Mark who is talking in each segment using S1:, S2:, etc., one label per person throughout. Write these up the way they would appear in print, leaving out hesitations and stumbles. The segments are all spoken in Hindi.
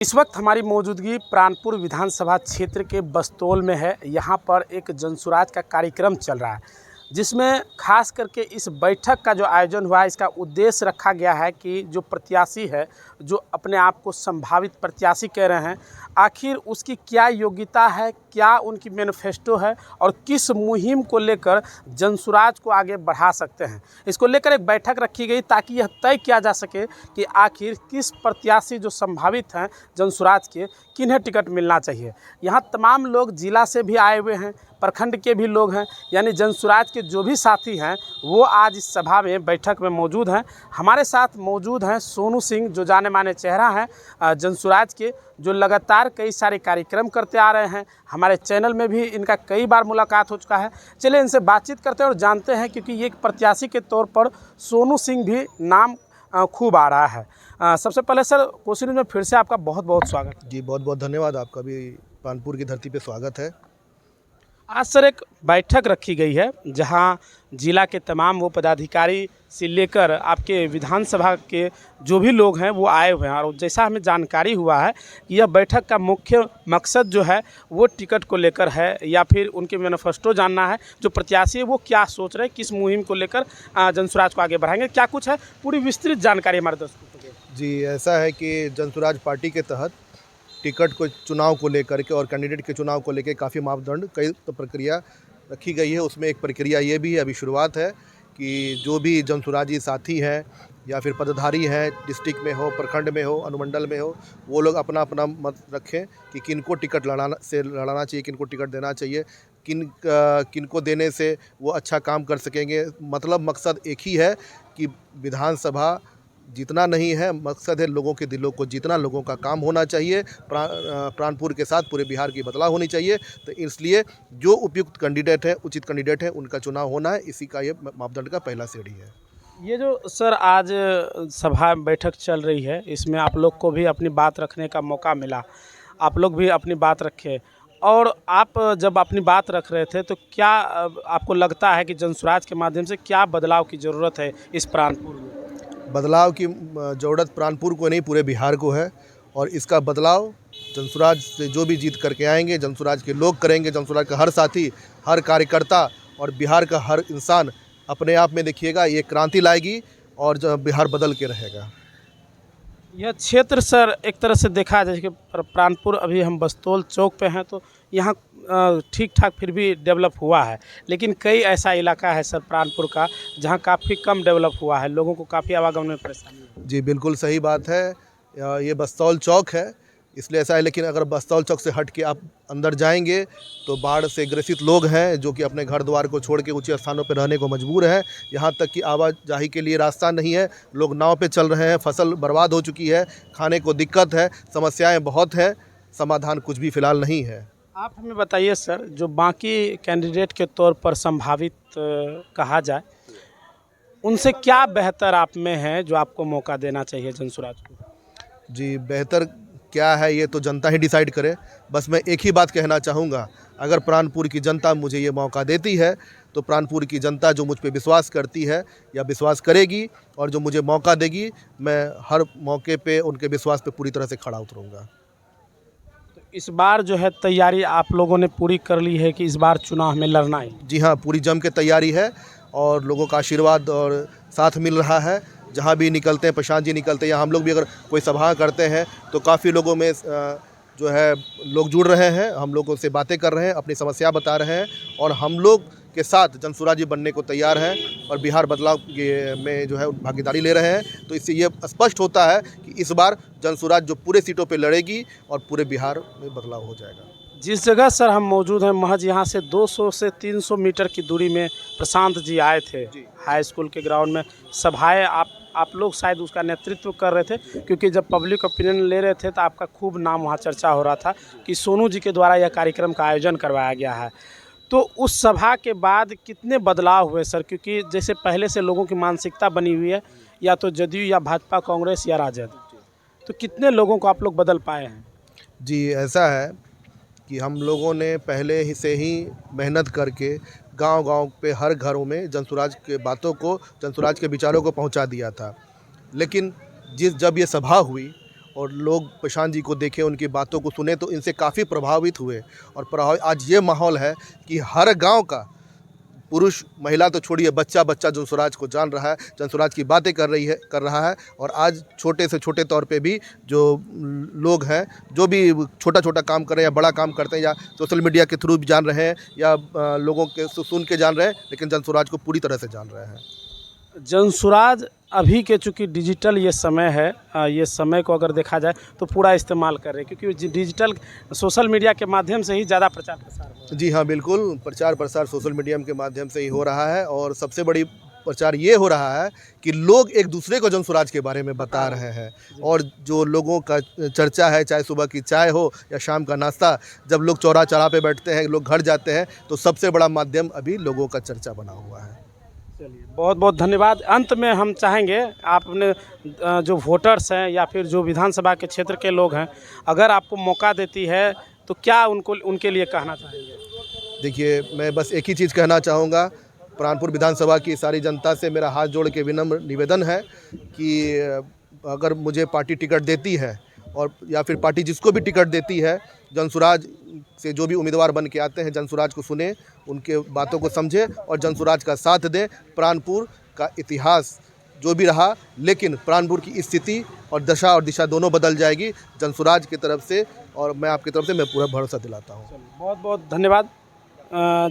S1: इस वक्त हमारी मौजूदगी प्राणपुर विधानसभा क्षेत्र के बस्तौल में है। यहाँ पर एक जनसुराज का कार्यक्रम चल रहा है, जिसमें खास करके इस बैठक का जो आयोजन हुआ है, इसका उद्देश्य रखा गया है कि जो प्रत्याशी है, जो अपने आप को संभावित प्रत्याशी कह रहे हैं, आखिर उसकी क्या योग्यता है, क्या उनकी मैनिफेस्टो है और किस मुहिम को लेकर जनसुराज को आगे बढ़ा सकते हैं। इसको लेकर एक बैठक रखी गई ताकि यह तय किया जा सके कि आखिर किस प्रत्याशी जो संभावित हैं जनसुराज के, किन्हें टिकट मिलना चाहिए। यहाँ तमाम लोग जिला से भी आए हुए हैं, प्रखंड के भी लोग हैं, यानी जनसुराज के जो भी साथी हैं वो आज इस सभा में बैठक में मौजूद हैं। हमारे साथ मौजूद हैं सोनू सिंह, जो जाने माने चेहरा हैं जनसुराज के, जो लगातार कई सारे कार्यक्रम करते आ रहे हैं। हमारे चैनल में भी इनका कई बार मुलाकात हो चुका है। चलिए इनसे बातचीत करते हैं और जानते हैं, क्योंकि ये एक प्रत्याशी के तौर पर सोनू सिंह भी नाम खूब आ रहा है। सबसे पहले सर, कोसी न्यूज़ में फिर से आपका बहुत बहुत स्वागत है।
S2: जी, बहुत बहुत धन्यवाद। आपका भी प्राणपुर की धरती पे स्वागत है।
S1: आज सर एक बैठक रखी गई है, जहां जिला के तमाम वो पदाधिकारी से लेकर आपके विधानसभा के जो भी लोग हैं वो आए हुए हैं। और जैसा हमें जानकारी हुआ है कि यह बैठक का मुख्य मकसद जो है वो टिकट को लेकर है, या फिर उनके मैनिफेस्टो जानना है, जो प्रत्याशी है वो क्या सोच रहे हैं, किस मुहिम को लेकर जनसुराज को आगे बढ़ाएंगे, क्या कुछ है, पूरी विस्तृत जानकारी हमारे दर्शकों को दें।
S2: जी, ऐसा है कि जनसुराज पार्टी के तहत टिकट को चुनाव को लेकर के और कैंडिडेट के चुनाव को लेकर काफ़ी मापदंड, कई प्रक्रिया रखी गई है। उसमें एक प्रक्रिया ये भी अभी शुरुआत है कि जो भी जनसुराजी साथी हैं या फिर पदधारी हैं, डिस्ट्रिक्ट में हो, प्रखंड में हो, अनुमंडल में हो, वो लोग अपना अपना मत रखें कि किनको टिकट लड़ाना चाहिए, किनको टिकट देना चाहिए, किनको देने से वो अच्छा काम कर सकेंगे। मतलब मकसद एक ही है कि विधानसभा जीतना नहीं है, मकसद है लोगों के दिलों को जीतना, लोगों का काम होना चाहिए। प्राणपुर के साथ पूरे बिहार की बदलाव होनी चाहिए। तो इसलिए जो उपयुक्त कैंडिडेट है, उचित कैंडिडेट है, उनका चुनाव होना है। इसी का ये मापदंड का पहला सीढ़ी है।
S1: ये जो सर आज सभा बैठक चल रही है, इसमें आप लोग को भी अपनी बात रखने का मौका मिला, आप लोग भी अपनी बात रखे। और आप जब अपनी बात रख रहे थे तो क्या आपको लगता है कि जनसुराज के माध्यम से क्या बदलाव की ज़रूरत है इस प्राणपुर में?
S2: बदलाव की ज़रूरत प्राणपुर को नहीं, पूरे बिहार को है। और इसका बदलाव जनसुराज से जो भी जीत करके आएंगे, जनसुराज के लोग करेंगे। जनसुराज का हर साथी, हर कार्यकर्ता और बिहार का हर इंसान अपने आप में देखिएगा ये क्रांति लाएगी और बिहार बदल के रहेगा।
S1: यह क्षेत्र सर एक तरह से देखा जाए कि प्राणपुर, अभी हम बस्तौल चौक पे हैं तो यहाँ ठीक ठाक फिर भी डेवलप हुआ है, लेकिन कई ऐसा इलाका है सर प्राणपुर का जहाँ काफ़ी कम डेवलप हुआ है, लोगों को काफ़ी आवागमन में परेशानी है।
S2: जी, बिल्कुल सही बात है। ये बस्तौल चौक है, इसलिए ऐसा है। लेकिन अगर बस्तौल चौक से हट के आप अंदर जाएंगे तो बाढ़ से ग्रसित लोग हैं, जो कि अपने घर द्वार को छोड़ के ऊंचे स्थानों पर रहने को मजबूर हैं। यहाँ तक कि आवाजाही के लिए रास्ता नहीं है, लोग नाव पे चल रहे हैं, फसल बर्बाद हो चुकी है, खाने को दिक्कत है, समस्याएं बहुत हैं, समाधान कुछ भी फिलहाल नहीं है।
S1: आप हमें बताइए सर, जो बाकी कैंडिडेट के तौर पर संभावित कहा जाए, उनसे क्या बेहतर आप में है जो आपको मौका देना चाहिए जनसुराज को?
S2: जी, बेहतर क्या है ये तो जनता ही डिसाइड करे। बस मैं एक ही बात कहना चाहूँगा, अगर प्राणपुर की जनता मुझे ये मौका देती है तो प्राणपुर की जनता जो मुझ पे विश्वास करती है या विश्वास करेगी और जो मुझे मौका देगी, मैं हर मौके पे उनके विश्वास पे पूरी तरह से खड़ा उतरूँगा।
S1: तो इस बार जो है तैयारी आप लोगों ने पूरी कर ली है कि इस बार चुनाव में लड़ना है?
S2: जी हाँ, पूरी जम के तैयारी है और लोगों का आशीर्वाद और साथ मिल रहा है। जहाँ भी निकलते हैं, प्रशांत जी निकलते हैं या हम लोग भी अगर कोई सभा करते हैं तो काफ़ी लोगों में जो है लोग जुड़ रहे हैं, हम लोगों से बातें कर रहे हैं, अपनी समस्या बता रहे हैं और हम लोग के साथ जनसुराजी बनने को तैयार हैं और बिहार बदलाव में जो है भागीदारी ले रहे हैं। तो इससे ये स्पष्ट होता है कि इस बार जनसुराज जो पूरे सीटों पे लड़ेगी और पूरे बिहार में बदलाव हो जाएगा।
S1: जिस जगह सर हम मौजूद हैं, महज यहाँ से 200 से 300 मीटर की दूरी में प्रशांत जी आए थे हाई स्कूल के ग्राउंड में। सभाएं आप लोग शायद उसका नेतृत्व कर रहे थे, क्योंकि जब पब्लिक ओपिनियन ले रहे थे तो आपका खूब नाम वहाँ चर्चा हो रहा था कि सोनू जी के द्वारा यह कार्यक्रम का आयोजन करवाया गया है। तो उस सभा के बाद कितने बदलाव हुए सर? क्योंकि जैसे पहले से लोगों की मानसिकता बनी हुई है, या तो जदयू या भाजपा, कांग्रेस या राजद, तो कितने लोगों को आप लोग बदल पाए हैं?
S2: जी, ऐसा है कि हम लोगों ने पहले ही से ही मेहनत करके गांव-गांव पे हर घरों में जनसुराज के बातों को, जनसुराज के विचारों को पहुंचा दिया था। लेकिन जब ये सभा हुई और लोग प्रशांत जी को देखे, उनकी बातों को सुने तो इनसे काफ़ी प्रभावित हुए। और आज ये माहौल है कि हर गांव का पुरुष महिला तो छोड़िए, बच्चा बच्चा जनसुराज को जान रहा है, जनसुराज की बातें कर रहा है। और आज छोटे से छोटे तौर पे भी जो लोग हैं, जो भी छोटा छोटा काम कर रहे हैं या बड़ा काम करते हैं, या सोशल मीडिया के थ्रू भी जान रहे हैं, या लोगों के सुन के जान रहे हैं, लेकिन जनसुराज को पूरी तरह से जान रहे हैं।
S1: जनसुराज अभी के चूँकि डिजिटल ये समय है, ये समय को अगर देखा जाए तो पूरा इस्तेमाल कर रहे हैं, क्योंकि डिजिटल सोशल मीडिया के माध्यम से ही ज़्यादा प्रचार प्रसार हो रहा है।
S2: जी हाँ, बिल्कुल, प्रचार प्रसार सोशल मीडिया के माध्यम से ही हो रहा है। और सबसे बड़ी प्रचार ये हो रहा है कि लोग एक दूसरे को जनसुराज के बारे में बता रहे हैं। और जो लोगों का चर्चा है, चाहे सुबह की चाय हो या शाम का नाश्ता, जब लोग चौरा चौराहे पे बैठते हैं, लोग घर जाते हैं, तो सबसे बड़ा माध्यम अभी लोगों का चर्चा बना हुआ है।
S1: चलिए, बहुत बहुत धन्यवाद। अंत में हम चाहेंगे आप अपने जो वोटर्स हैं या फिर जो विधानसभा के क्षेत्र के लोग हैं, अगर आपको मौका देती है तो क्या उनके लिए कहना चाहेंगे?
S2: देखिए, मैं बस एक ही चीज़ कहना चाहूँगा, प्राणपुर विधानसभा की सारी जनता से मेरा हाथ जोड़ के विनम्र निवेदन है कि अगर मुझे पार्टी टिकट देती है, और या फिर पार्टी जिसको भी टिकट देती है, जनसुराज से जो भी उम्मीदवार बन के आते हैं, जनसुराज को सुने, उनके बातों को समझे और जनसुराज का साथ दें। प्राणपुर का इतिहास जो भी रहा, लेकिन प्राणपुर की स्थिति और दशा और दिशा दोनों बदल जाएगी जनसुराज की तरफ से, और मैं आपकी तरफ से मैं पूरा भरोसा दिलाता हूँ।
S1: बहुत बहुत धन्यवाद।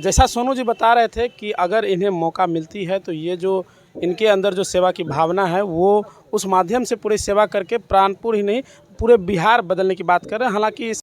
S1: जैसा सोनू जी बता रहे थे कि अगर इन्हें मौका मिलती है तो ये जो इनके अंदर जो सेवा की भावना है, वो उस माध्यम से पूरी सेवा करके प्राणपुर ही नहीं पूरे बिहार बदलने की बात कर रहे हैं। हालांकि